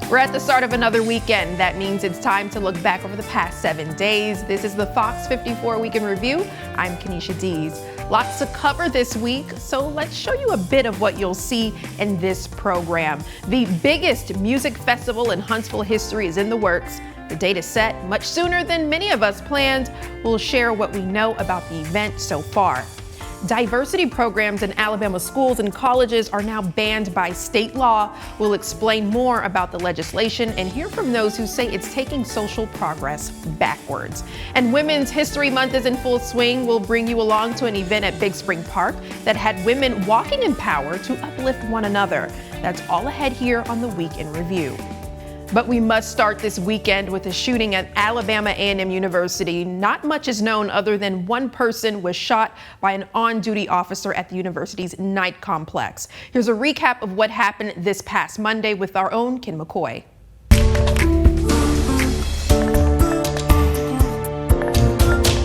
We're at the start of another weekend. That means it's time to look back over the past 7 days. This is the Fox 54 Week in Review. I'm Kenesha Dees. Lots to cover this week, so let's show you a bit of what you'll see in this program. The biggest music festival in Huntsville history is in the works. The date is set much sooner than many of us planned. We'll share what we know about the event so far. Diversity programs in Alabama schools and colleges are now banned by state law. We'll explain more about the legislation and hear from those who say it's taking social progress backwards. And Women's History Month is in full swing. We'll bring you along to an event at Big Spring Park that had women walking in power to uplift one another. That's all ahead here on the Week in Review. But we must start this weekend with a shooting at Alabama A&M University. Not much is known other than one person was shot by an on-duty officer at the university's night complex. Here's a recap of what happened this past Monday with our own Ken McCoy.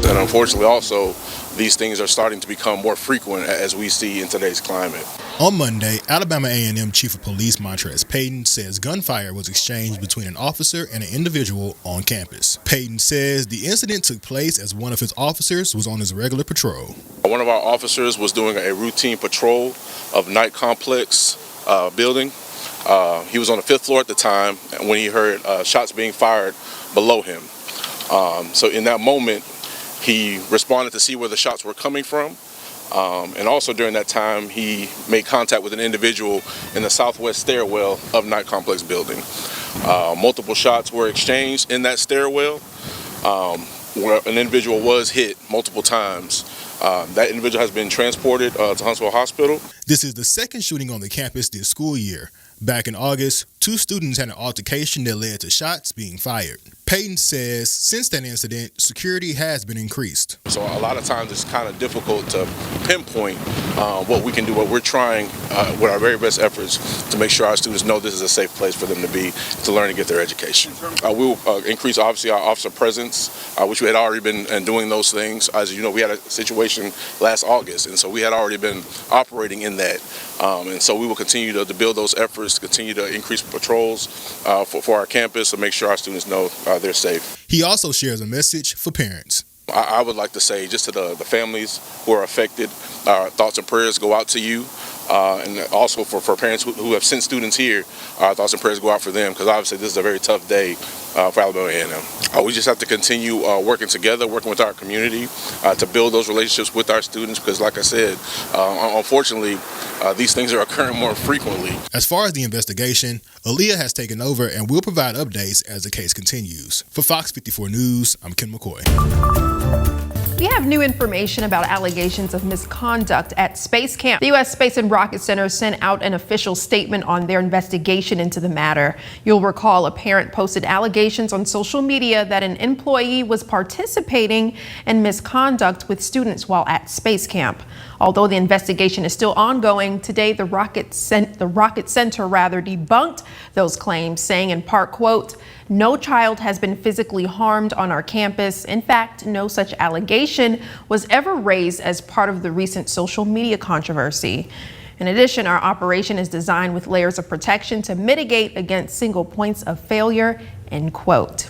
And unfortunately also, these things are starting to become more frequent as we see in today's climate. On Monday, Alabama A&M Chief of Police Montrez Payton says gunfire was exchanged between an officer and an individual on campus. Payton says the incident took place as one of his officers was on his regular patrol. One of our officers was doing a routine patrol of night complex building. He was on the 5th floor at the time when he heard shots being fired below him. So in that moment, he responded to see where the shots were coming from. And also during that time, he made contact with an individual in the southwest stairwell of Night Complex building. Multiple shots were exchanged in that stairwell, where an individual was hit multiple times. That individual has been transported to Huntsville Hospital. This is the second shooting on the campus this school year. Back in August, 2 students had an altercation that led to shots being fired. Payton says since that incident, security has been increased. So a lot of times it's kind of difficult to pinpoint what we can do, but we're trying with our very best efforts to make sure our students know this is a safe place for them to be, to learn and get their education. We'll increase obviously our officer presence, which we had already been doing those things. As you know, we had a situation last August, and so we had already been operating in that. And so we will continue to build those efforts, continue to increase patrols for our campus to make sure our students know they're safe. He also shares a message for parents. I would like to say just to the families who are affected, our thoughts and prayers go out to you. And also for parents who have sent students here, our thoughts and prayers go out for them, because obviously this is a very tough day for Alabama A&M. We just have to continue working together, working with our community to build those relationships with our students, because like I said, unfortunately, these things are occurring more frequently. As far as the investigation, Aaliyah has taken over and will provide updates as the case continues. For Fox 54 News, I'm Ken McCoy. We have new information about allegations of misconduct at Space Camp. The U.S. Space and Rocket Center sent out an official statement on their investigation into the matter. You'll recall a parent posted allegations on social media that an employee was participating in misconduct with students while at Space Camp. Although the investigation is still ongoing, today the Rocket Center debunked those claims, saying in part, quote, "No child has been physically harmed on our campus. In fact, no such allegation was ever raised as part of the recent social media controversy. In addition, our operation is designed with layers of protection to mitigate against single points of failure," end quote.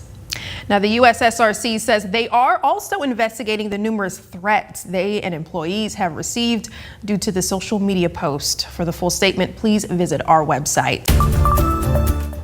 Now, the USSRC says they are also investigating the numerous threats they and employees have received due to the social media post. For the full statement, please visit our website.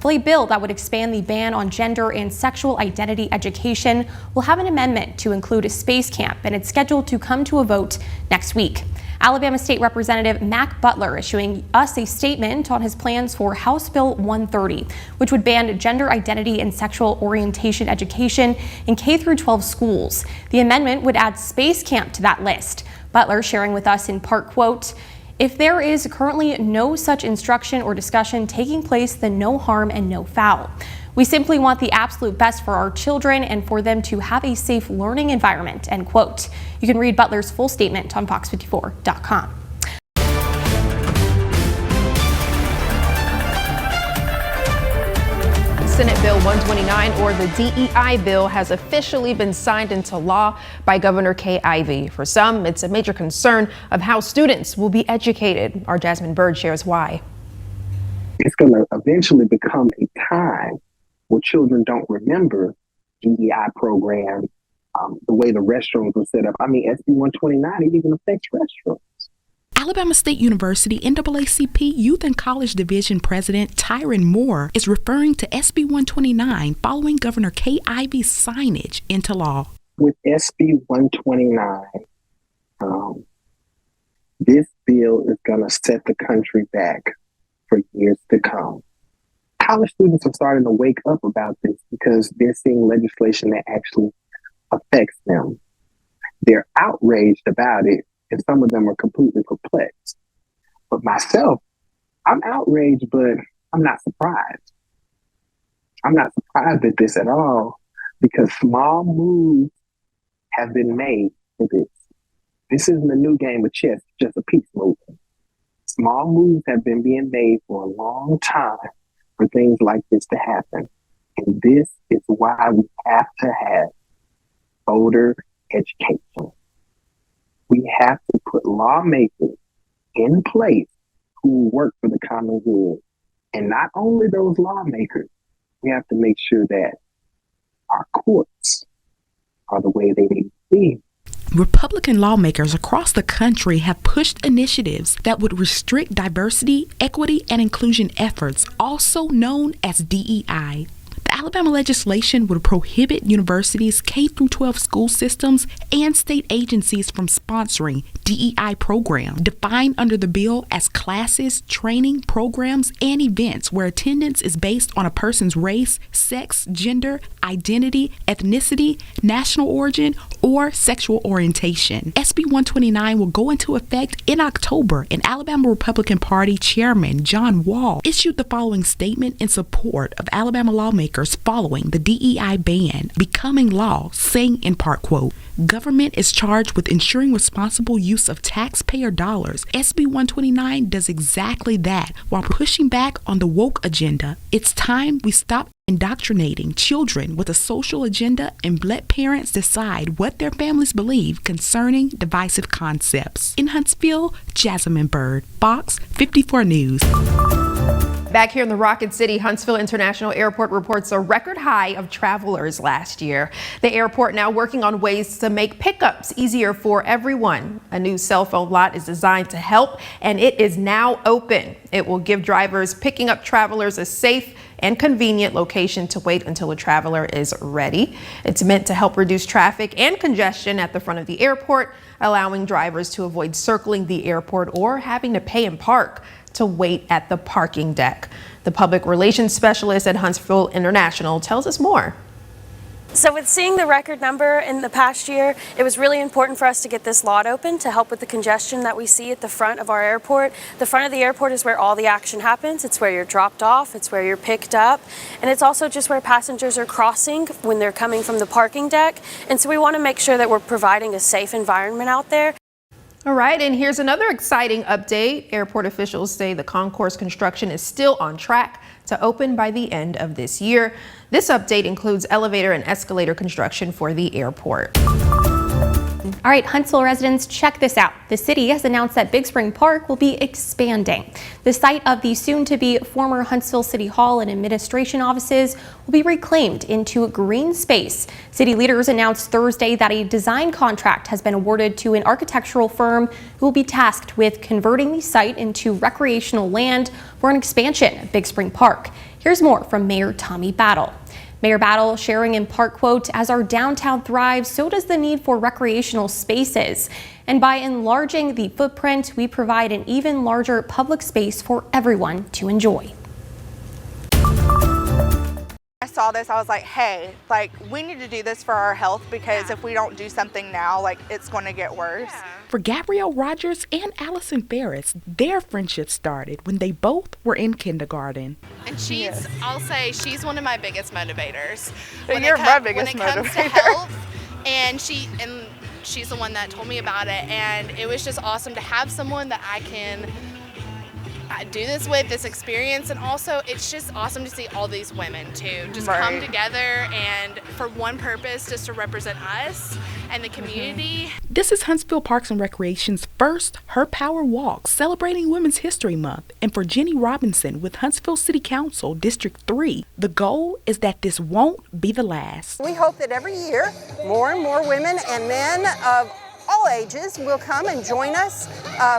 A bill that would expand the ban on gender and sexual identity education will have an amendment to include Space Camp, and it's scheduled to come to a vote next week. Alabama State Representative Mac Butler issuing us a statement on his plans for House Bill 130, which would ban gender identity and sexual orientation education in K-12 schools. The amendment would add Space Camp to that list. Butler sharing with us in part, quote, "If there is currently no such instruction or discussion taking place, then no harm and no foul. We simply want the absolute best for our children and for them to have a safe learning environment," end quote. You can read Butler's full statement on fox54.com. Senate Bill 129, or the DEI bill, has officially been signed into law by Governor Kay Ivey. For some, it's a major concern of how students will be educated. Our Jasmine Bird shares why. it's going to eventually become a time where children don't remember DEI programs, the way the restrooms were set up. I mean, SB 129, it even affects restrooms. Alabama State University NAACP Youth and College Division President Tyron Moore is referring to SB 129 following Governor Kay Ivey's signage into law. With SB 129, this bill is going to set the country back for years to come. College students are starting to wake up about this because they're seeing legislation that actually affects them. They're outraged about it, and some of them are completely perplexed. But myself, I'm outraged, but I'm not surprised. I'm not surprised at this at all because small moves have been made for this. This isn't a new game of chess, it's just a peace movement. Small moves have been being made for a long time for things like this to happen. And this is why we have to have voter education. We have to put lawmakers in place who work for the common good. And not only those lawmakers, we have to make sure that our courts are the way they need to be. Republican lawmakers across the country have pushed initiatives that would restrict diversity, equity, and inclusion efforts, also known as DEI. The Alabama legislation would prohibit universities, K-12 school systems, and state agencies from sponsoring DEI programs, defined under the bill as classes, training, programs, and events where attendance is based on a person's race, sex, gender, identity, ethnicity, national origin, or sexual orientation. SB 129 will go into effect in October, and Alabama Republican Party Chairman John Wall issued the following statement in support of Alabama lawmakers following the DEI ban becoming law, saying in part, quote, "Government is charged with ensuring responsible use of taxpayer dollars. SB 129 does exactly that while pushing back on the woke agenda. It's time we stop indoctrinating children with a social agenda and let parents decide what their families believe concerning divisive concepts." In Huntsville, Jasmine Bird, Fox 54 News. Back here in the Rocket City, Huntsville International Airport reports a record high of travelers last year. The airport now working on ways to make pickups easier for everyone. A new cell phone lot is designed to help, and it is now open. It will give drivers picking up travelers a safe and convenient location to wait until a traveler is ready. It's meant to help reduce traffic and congestion at the front of the airport, allowing drivers to avoid circling the airport or having to pay and park to wait at the parking deck. The public relations specialist at Huntsville International tells us more. So with seeing the record number in the past year, it was really important for us to get this lot open to help with the congestion that we see at the front of our airport. The front of the airport is where all the action happens. It's where you're dropped off, it's where you're picked up, and it's also just where passengers are crossing when they're coming from the parking deck. And so we want to make sure that we're providing a safe environment out there. All right, and here's another exciting update. Airport officials say the concourse construction is still on track to open by the end of this year. This update includes elevator and escalator construction for the airport. All right, Huntsville residents, check this out. The city has announced that Big Spring Park will be expanding. The site of the soon-to-be former Huntsville City Hall and administration offices will be reclaimed into green space. City leaders announced Thursday that a design contract has been awarded to an architectural firm who will be tasked with converting the site into recreational land for an expansion of Big Spring Park. Here's more from Mayor Tommy Battle. Mayor Battle sharing in part, quote, "As our downtown thrives, so does the need for recreational spaces. And by enlarging the footprint, we provide an even larger public space for everyone to enjoy." I saw this, I was like, hey, like, we need to do this for our health because if we don't do something now, like, it's going to get worse. For Gabrielle Rogers and Allison Ferris, their friendship started when they both were in kindergarten. And I'll say she's one of my biggest motivators. You're my biggest motivator. When it comes to motivator. health, and she's the one that told me about it, and it was just awesome to have someone that I can do this with, this experience, and also it's just awesome to see all these women too just come together and for one purpose, just to represent us and the community. This is Huntsville Parks and Recreation's first Her Power Walk celebrating Women's History Month, and for Jenny Robinson with Huntsville City Council District 3, the goal is that this won't be the last. We hope that every year more and more women and men of all ages will come and join us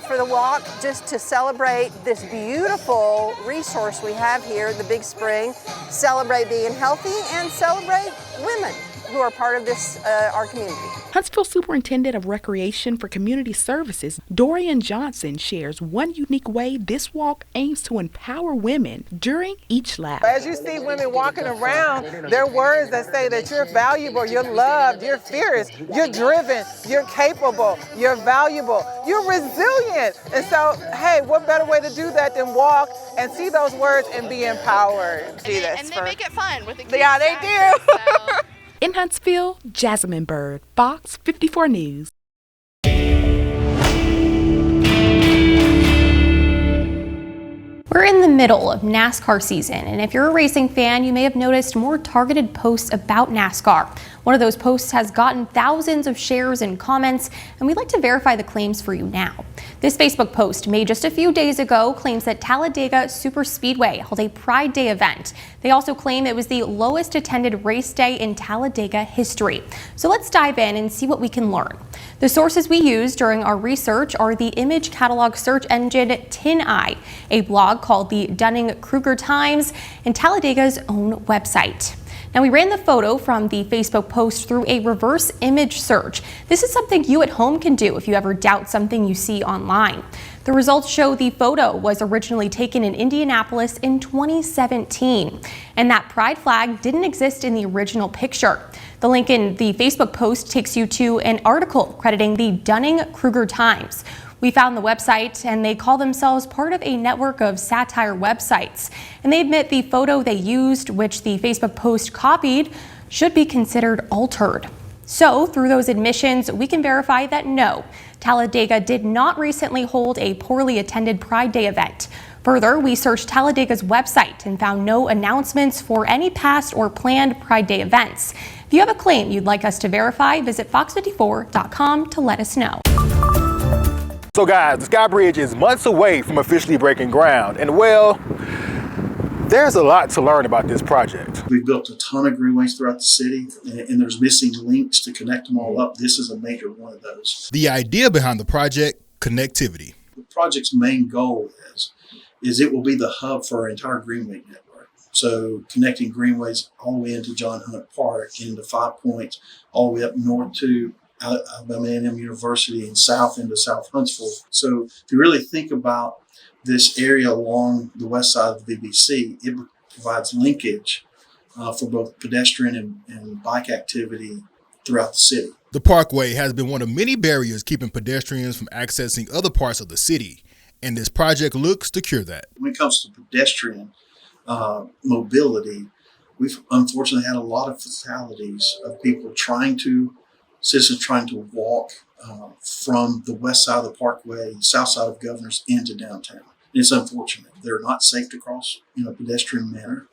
for the walk, just to celebrate this beautiful resource we have here, the Big Spring, celebrate being healthy and celebrate women who are part of this, our community. Huntsville Superintendent of Recreation for Community Services, Dorian Johnson, shares one unique way this walk aims to empower women during each lap. As you see women walking around, there are words that say that you're valuable, you're loved, you're fierce, you're driven, you're capable, you're valuable, you're resilient. And so, hey, what better way to do that than walk and see those words and be empowered? And they make it fun with the kids. Yeah, they do. So. In Huntsville, Jasmine Bird, Fox 54 News. We're in the middle of NASCAR season, and if you're a racing fan, you may have noticed more targeted posts about NASCAR. One of those posts has gotten thousands of shares and comments, and we'd like to verify the claims for you now. This Facebook post made just a few days ago claims that Talladega Superspeedway held a Pride Day event. They also claim it was the lowest attended race day in Talladega history. So let's dive in and see what we can learn. The sources we used during our research are the image catalog search engine TinEye, a blog called the Dunning-Kruger Times, and Talladega's own website. Now, we ran the photo from the Facebook post through a reverse image search. This is something you at home can do if you ever doubt something you see online. The results show the photo was originally taken in Indianapolis in 2017, and that pride flag didn't exist in the original picture. The link in the Facebook post takes you to an article crediting the Dunning-Kruger Times. We found the website, and they call themselves part of a network of satire websites. And they admit the photo they used, which the Facebook post copied, should be considered altered. So through those admissions, we can verify that no, Talladega did not recently hold a poorly attended Pride Day event. Further, we searched Talladega's website and found no announcements for any past or planned Pride Day events. If you have a claim you'd like us to verify, visit fox54.com to let us know. So guys, the Sky Bridge is months away from officially breaking ground, and well, there's a lot to learn about this project. We've built a ton of greenways throughout the city, and there's missing links to connect them all up. This is a major one of those. The idea behind the project, connectivity. The project's main goal is it will be the hub for our entire greenway network. So connecting greenways all the way into John Hunt Park, into 5 Points, all the way up north to Alabama A&M University and south into South Huntsville. So if you really think about this area along the west side of the VBC, it provides linkage for both pedestrian and bike activity throughout the city. The Parkway has been one of many barriers keeping pedestrians from accessing other parts of the city, and this project looks to cure that. When it comes to pedestrian mobility, we've unfortunately had a lot of fatalities of citizens trying to walk from the west side of the Parkway, south side of Governors into downtown. And it's unfortunate. They're not safe to cross in a pedestrian manner.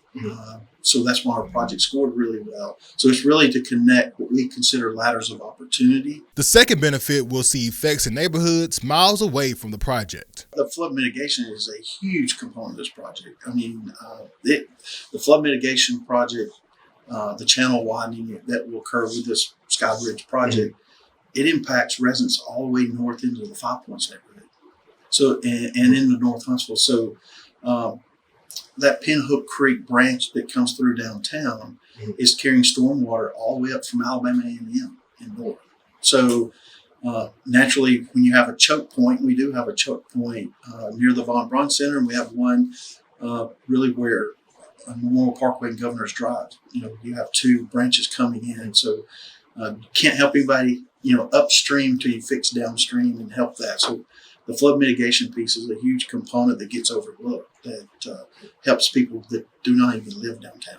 So that's why our project scored really well. So it's really to connect what we consider ladders of opportunity. The second benefit will see effects in neighborhoods miles away from the project. The flood mitigation is a huge component of this project. I mean, the flood mitigation project, the channel widening that will occur with this Sky Bridge project, it impacts residents all the way north into the 5 Points neighborhood. So, and into North Huntsville. So, that Pinhook Creek branch that comes through downtown is carrying stormwater all the way up from Alabama A&M and north. So, naturally, when you have a choke point, we do have a choke point near the Von Braun Center, and we have one really where Memorial Parkway and Governor's Drive. You have two branches coming in, so you can't help anybody, upstream till you fix downstream and help that. So the flood mitigation piece is a huge component that gets overlooked that helps people that do not even live downtown.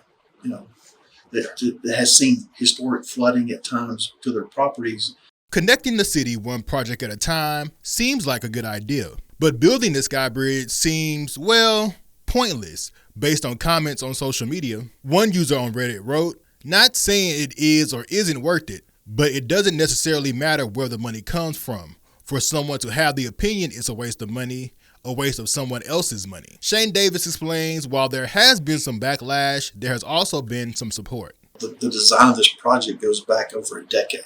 That has seen historic flooding at times to their properties. Connecting the city one project at a time seems like a good idea, but building the Sky Bridge seems, well, pointless based on comments on social media. One user on Reddit wrote, "Not saying it is or isn't worth it, but it doesn't necessarily matter where the money comes from. For someone to have the opinion it's a waste of money, a waste of someone else's money." Shane Davis explains, while there has been some backlash, there has also been some support. The design of this project goes back over a decade.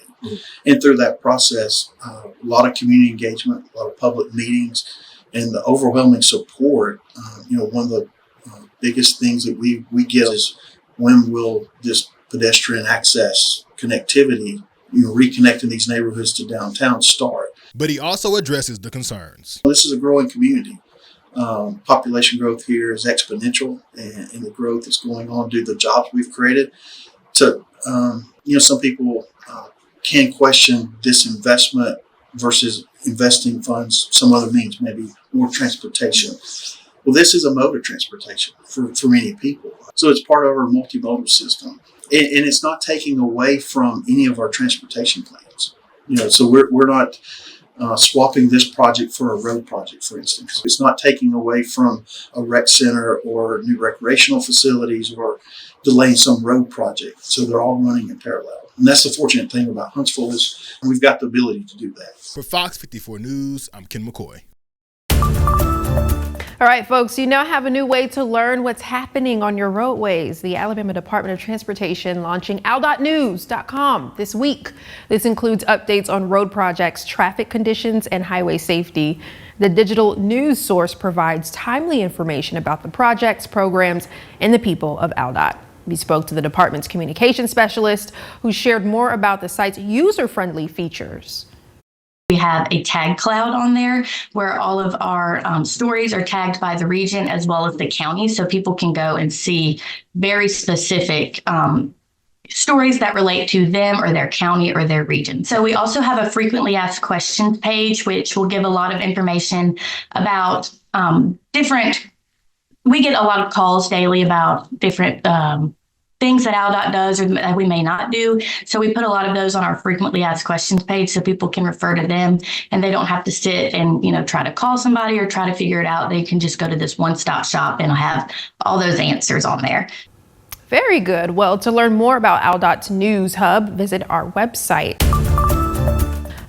And through that process, a lot of community engagement, a lot of public meetings, and the overwhelming support. One of the biggest things that we get is, when will this pedestrian access connectivity, reconnecting these neighborhoods to downtown start? But he also addresses the concerns. This is a growing community. Population growth here is exponential, and the growth that's going on due to the jobs we've created. So, some people can question this investment versus investing funds some other means, maybe more transportation. Well, this is a mode of transportation for many people. So it's part of our multimodal system. And it's not taking away from any of our transportation plans. So we're not swapping this project for a road project, for instance. It's not taking away from a rec center or new recreational facilities or delaying some road project. So they're all running in parallel. And that's the fortunate thing about Huntsville, is we've got the ability to do that. For Fox 54 News, I'm Ken McCoy. All right, folks, you now have a new way to learn what's happening on your roadways. The Alabama Department of Transportation launching al.news.com this week. This includes updates on road projects, traffic conditions, and highway safety. The digital news source provides timely information about the projects, programs, and the people of ALDOT. We spoke to the department's communication specialist, who shared more about the site's user-friendly features. We have a tag cloud on there where all of our stories are tagged by the region as well as the county, so people can go and see very specific stories that relate to them or their county or their region. So we also have a frequently asked questions page, which will give a lot of information about we get a lot of calls daily about different things that ALDOT does or that we may not do. So we put a lot of those on our frequently asked questions page so people can refer to them, and they don't have to sit and, try to call somebody or try to figure it out. They can just go to this one-stop shop and have all those answers on there. Very good. Well, to learn more about ALDOT's News Hub, visit our website.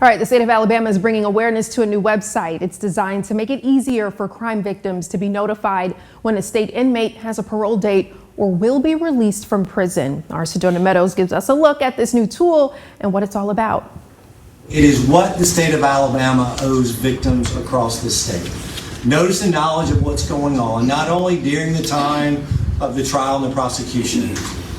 All right, the state of Alabama is bringing awareness to a new website. It's designed to make it easier for crime victims to be notified when a state inmate has a parole date or will be released from prison. Our Sedona Meadows gives us a look at this new tool and what it's all about. It is what the state of Alabama owes victims across the state. Notice and knowledge of what's going on, not only during the time of the trial and the prosecution,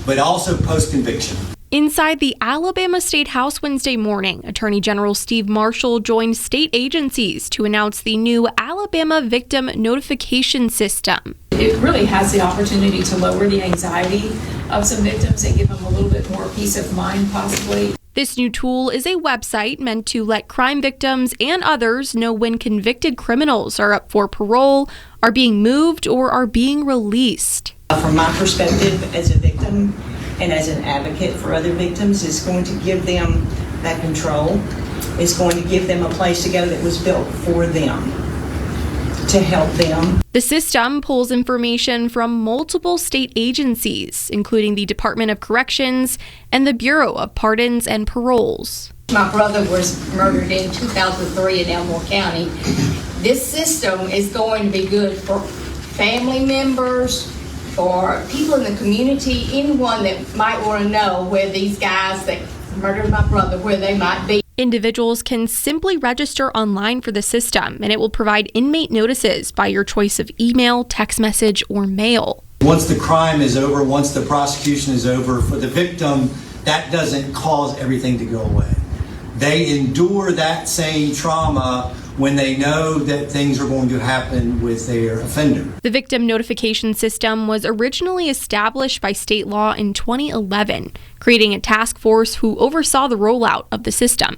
but also post-conviction. Inside the Alabama State House Wednesday morning, Attorney General Steve Marshall joined state agencies to announce the new Alabama Victim Notification System. It really has the opportunity to lower the anxiety of some victims and give them a little bit more peace of mind, possibly. This new tool is a website meant to let crime victims and others know when convicted criminals are up for parole, are being moved, or are being released. From my perspective as a victim and as an advocate for other victims, it's going to give them that control. It's going to give them a place to go that was built for them, to help them. The system pulls information from multiple state agencies, including the Department of Corrections and the Bureau of Pardons and Paroles. My brother was murdered in 2003 in Elmore County. This system is going to be good for family members, for people in the community, anyone that might want to know where these guys that murdered my brother, where they might be. Individuals can simply register online for the system, and it will provide inmate notices by your choice of email, text message, or mail. Once the crime is over, once the prosecution is over, for the victim, that doesn't cause everything to go away. They endure that same trauma when they know that things are going to happen with their offender. The victim notification system was originally established by state law in 2011, creating a task force who oversaw the rollout of the system.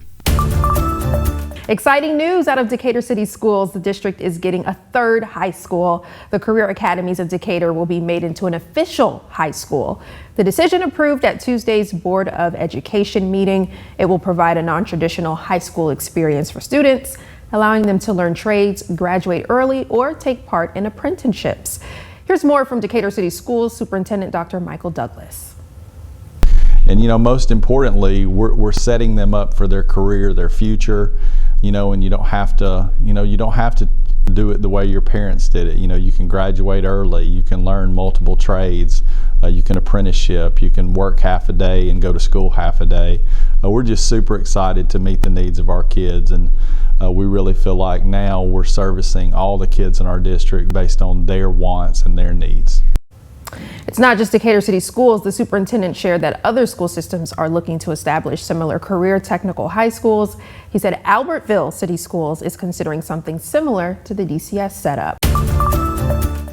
Exciting news out of Decatur City Schools. The district is getting a third high school. The Career Academies of Decatur will be made into an official high school. The decision approved at Tuesday's Board of Education meeting. It will provide a non-traditional high school experience for students, allowing them to learn trades, graduate early, or take part in apprenticeships. Here's more from Decatur City Schools Superintendent Dr. Michael Douglas. And most importantly, we're setting them up for their career, their future, and you don't have to do it the way your parents did it. You can graduate early, you can learn multiple trades, you can apprenticeship, you can work half a day and go to school half a day. We're just super excited to meet the needs of our kids, and we really feel like now we're servicing all the kids in our district based on their wants and their needs. It's not just Decatur City Schools. The superintendent shared that other school systems are looking to establish similar career technical high schools. He said Albertville City Schools is considering something similar to the DCS setup.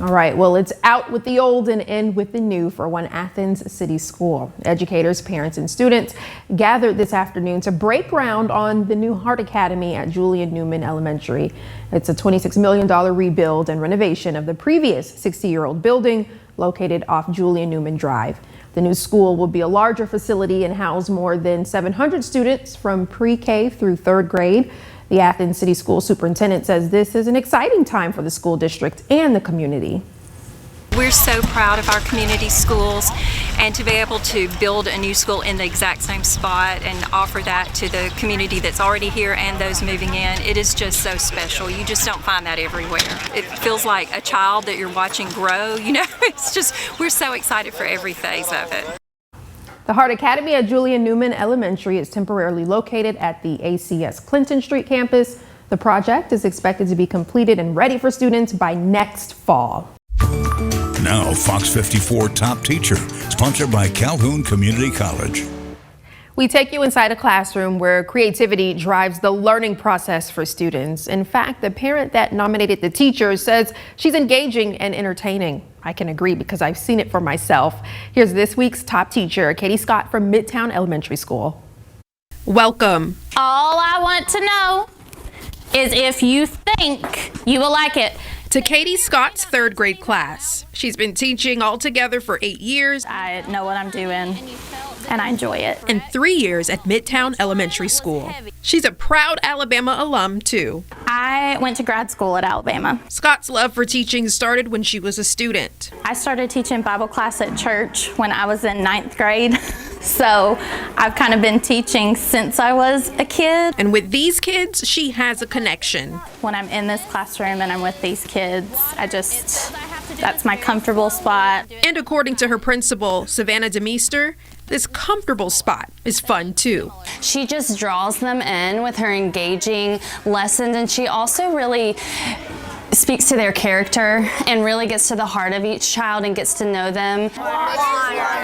All right, well, it's out with the old and in with the new for one Athens City School. Educators, parents, and students gathered this afternoon to break ground on the new Heart Academy at Julian Newman Elementary. It's a $26 million rebuild and renovation of the previous 60-year-old building located off Julian Newman Drive. The new school will be a larger facility and house more than 700 students from pre-K through third grade. The Athens City School Superintendent says this is an exciting time for the school district and the community. We're so proud of our community schools, and to be able to build a new school in the exact same spot and offer that to the community that's already here and those moving in, it is just so special. You just don't find that everywhere. It feels like a child that you're watching grow, it's just, we're so excited for every phase of it. The Heart Academy at Julian Newman Elementary is temporarily located at the ACS Clinton Street campus. The project is expected to be completed and ready for students by next fall. Now, Fox 54 Top Teacher, sponsored by Calhoun Community College. We take you inside a classroom where creativity drives the learning process for students. In fact, the parent that nominated the teacher says she's engaging and entertaining. I can agree because I've seen it for myself. Here's this week's top teacher, Katie Scott from Midtown Elementary School. Welcome. All I want to know is if you think you will like it. To Katie Scott's third grade class. She's been teaching altogether for 8 years. I know what I'm doing, and I enjoy it. And 3 years at Midtown Elementary School. She's a proud Alabama alum, too. I went to grad school at Alabama. Scott's love for teaching started when she was a student. I started teaching Bible class at church when I was in 9th grade. So I've kind of been teaching since I was a kid. And with these kids, she has a connection. When I'm in this classroom and I'm with these kids, that's my comfortable spot. And according to her principal, Savannah DeMeester, this comfortable spot is fun too. She just draws them in with her engaging lessons, and she also really speaks to their character and really gets to the heart of each child and gets to know them.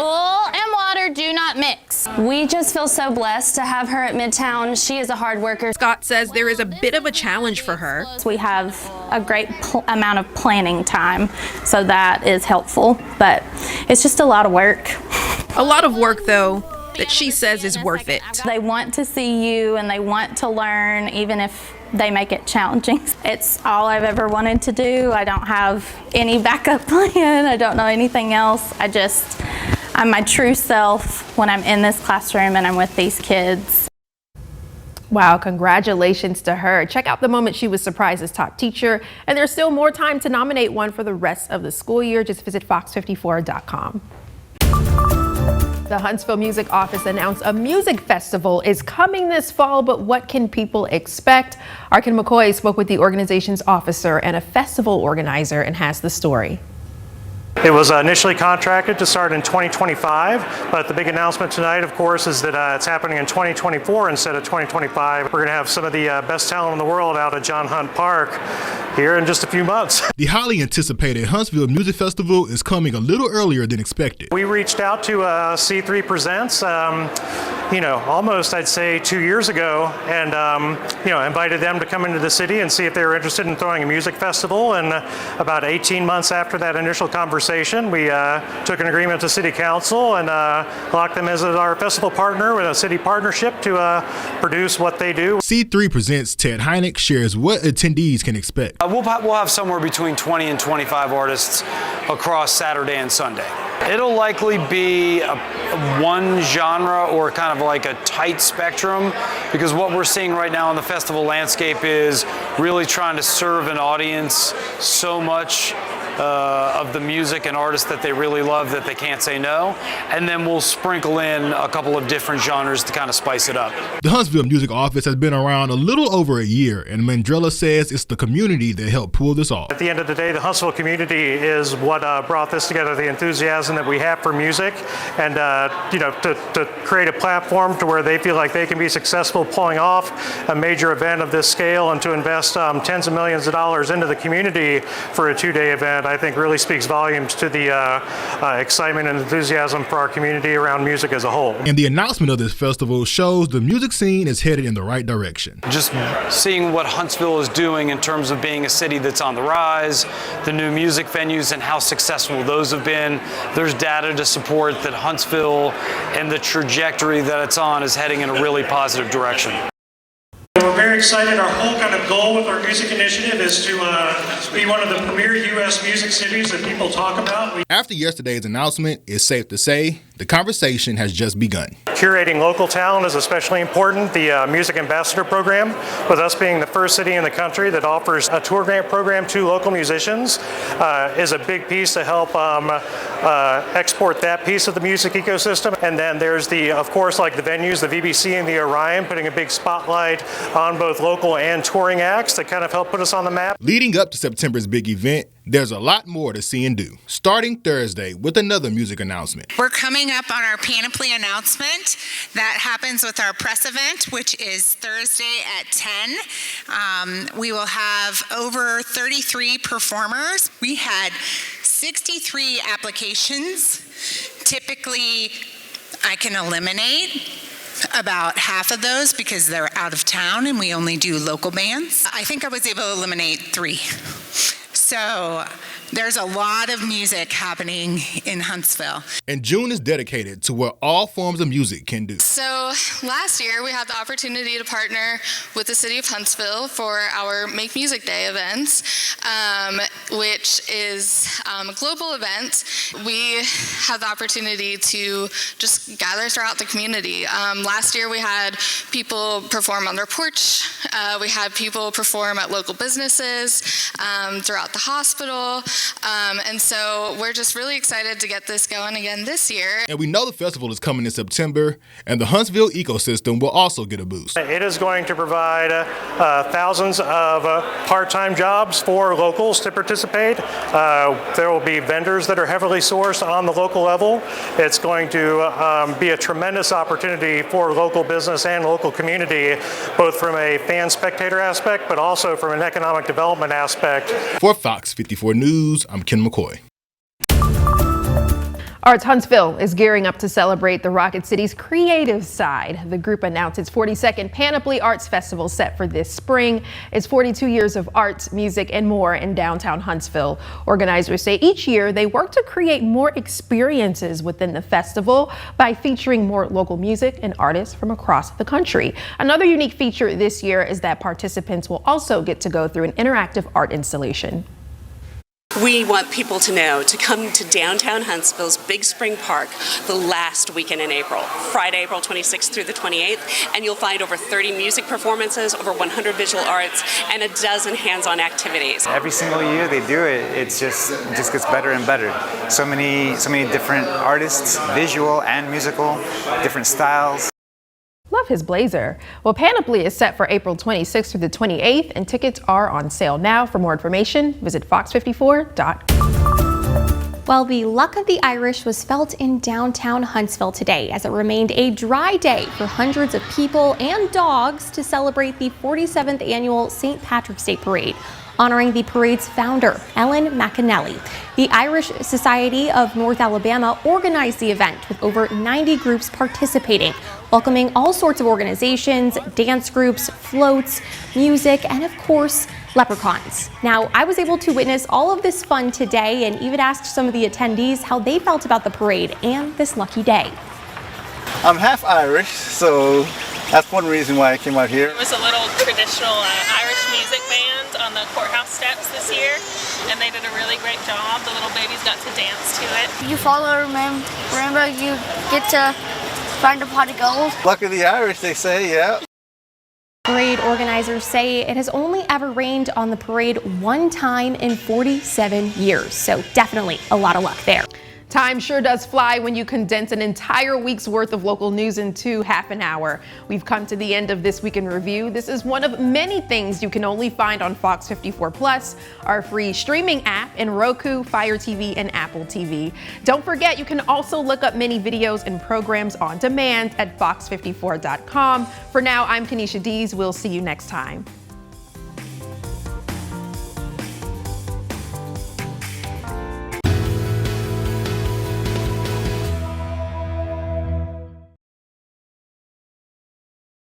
Oil and water do not mix. We just feel so blessed to have her at Midtown. She is a hard worker. Scott says there is a bit of a challenge for her. We have a great amount of planning time, so that is helpful, but it's just a lot of work. A lot of work, though, that she says is worth it. They want to see you and they want to learn, even if they make it challenging. It's all I've ever wanted to do. I don't have any backup plan. I don't know anything else. I'm my true self when I'm in this classroom and I'm with these kids. Wow, congratulations to her. Check out the moment she was surprised as top teacher. And there's still more time to nominate one for the rest of the school year. Just visit fox54.com. The Huntsville Music Office announced a music festival is coming this fall, but what can people expect? Arkin McCoy spoke with the organization's officer and a festival organizer and has the story. It was initially contracted to start in 2025, but the big announcement tonight, of course, is that it's happening in 2024 instead of 2025. We're going to have some of the best talent in the world out at John Hunt Park here in just a few months. The highly anticipated Huntsville Music Festival is coming a little earlier than expected. We reached out to C3 Presents, almost, I'd say, 2 years ago, and, invited them to come into the city and see if they were interested in throwing a music festival. And about 18 months after that initial conversation, conversation, we took an agreement to City Council and locked them as our festival partner with a city partnership to produce what they do. C3 Presents Ted Heineck shares what attendees can expect. We'll have somewhere between 20 and 25 artists across Saturday and Sunday. It'll likely be one genre or kind of like a tight spectrum, because what we're seeing right now in the festival landscape is really trying to serve an audience so much of the music and artists that they really love that they can't say no, and then we'll sprinkle in a couple of different genres to kind of spice it up. The Huntsville Music Office has been around a little over a year, and Mandrella says it's the community that helped pull this off. At the end of the day, the Huntsville community is what brought this together, the enthusiasm that we have for music, and to create a platform to where they feel like they can be successful pulling off a major event of this scale, and to invest tens of millions of dollars into the community for a two-day event, I think really speaks volumes to the excitement and enthusiasm for our community around music as a whole. And the announcement of this festival shows the music scene is headed in the right direction. Just seeing what Huntsville is doing in terms of being a city that's on the rise, the new music venues and how successful those have been. There's data to support that Huntsville and the trajectory that it's on is heading in a really positive direction. We're very excited. Our whole kind of goal with our music initiative is to be one of the premier U.S. music cities that people talk about. After yesterday's announcement, it's safe to say the conversation has just begun. Curating local talent is especially important. The Music Ambassador Program, with us being the first city in the country that offers a tour grant program to local musicians, is a big piece to help export that piece of the music ecosystem. And then there's of course, like the venues, the VBC and the Orion, putting a big spotlight on both local and touring acts that kind of help put us on the map. Leading up to September's big event, there's a lot more to see and do, starting Thursday with another music announcement. We're coming up on our Panoply announcement. That happens with our press event, which is Thursday at 10. We will have over 33 performers. We had 63 applications. Typically, I can eliminate about half of those because they're out of town and we only do local bands. I think I was able to eliminate 3. So there's a lot of music happening in Huntsville. And June is dedicated to what all forms of music can do. So last year we had the opportunity to partner with the city of Huntsville for our Make Music Day event, which is a global event. We had the opportunity to just gather throughout the community. Last year we had people perform on their porch. We had people perform at local businesses, throughout the hospital. And so we're just really excited to get this going again this year. And we know the festival is coming in September, and the Huntsville ecosystem will also get a boost. It is going to provide thousands of part-time jobs for locals to participate. There will be vendors that are heavily sourced on the local level. It's going to be a tremendous opportunity for local business and local community, both from a fan-spectator aspect, but also from an economic development aspect. For Fox 54 News, I'm Ken McCoy. Arts Huntsville is gearing up to celebrate the Rocket City's creative side. The group announced its 42nd Panoply Arts Festival set for this spring. It's 42 years of arts, music, and more in downtown Huntsville. Organizers say each year they work to create more experiences within the festival by featuring more local music and artists from across the country. Another unique feature this year is that participants will also get to go through an interactive art installation. We want people to know to come to downtown Huntsville's Big Spring Park the last weekend in April, Friday, April 26th through the 28th, and you'll find over 30 music performances, over 100 visual arts, and a dozen hands-on activities. Every single year they do it, it just gets better and better. So many different artists, visual and musical, different styles. Love his blazer. Well, Panoply is set for April 26th through the 28th, and tickets are on sale now. For more information, visit fox54.com. Well, the luck of the Irish was felt in downtown Huntsville today as it remained a dry day for hundreds of people and dogs to celebrate the 47th annual St. Patrick's Day Parade, honoring the parade's founder, Ellen McAnally. The Irish Society of North Alabama organized the event with over 90 groups participating, welcoming all sorts of organizations, dance groups, floats, music, and of course, leprechauns. Now, I was able to witness all of this fun today and even asked some of the attendees how they felt about the parade and this lucky day. I'm half Irish, so that's one reason why I came out here. There was a little traditional Irish music band on the courthouse steps this year, and they did a really great job. The little babies got to dance to it. You follow rainbow, you get to find a pot of gold. Luck of the Irish, they say, yeah. Parade organizers say it has only ever rained on the parade one time in 47 years, so definitely a lot of luck there. Time sure does fly when you condense an entire week's worth of local news into half an hour. We've come to the end of This Week in Review. This is one of many things you can only find on Fox 54 Plus, our free streaming app in Roku, Fire TV, and Apple TV. Don't forget, you can also look up many videos and programs on demand at fox54.com. For now, I'm Kenesha Dees. We'll see you next time.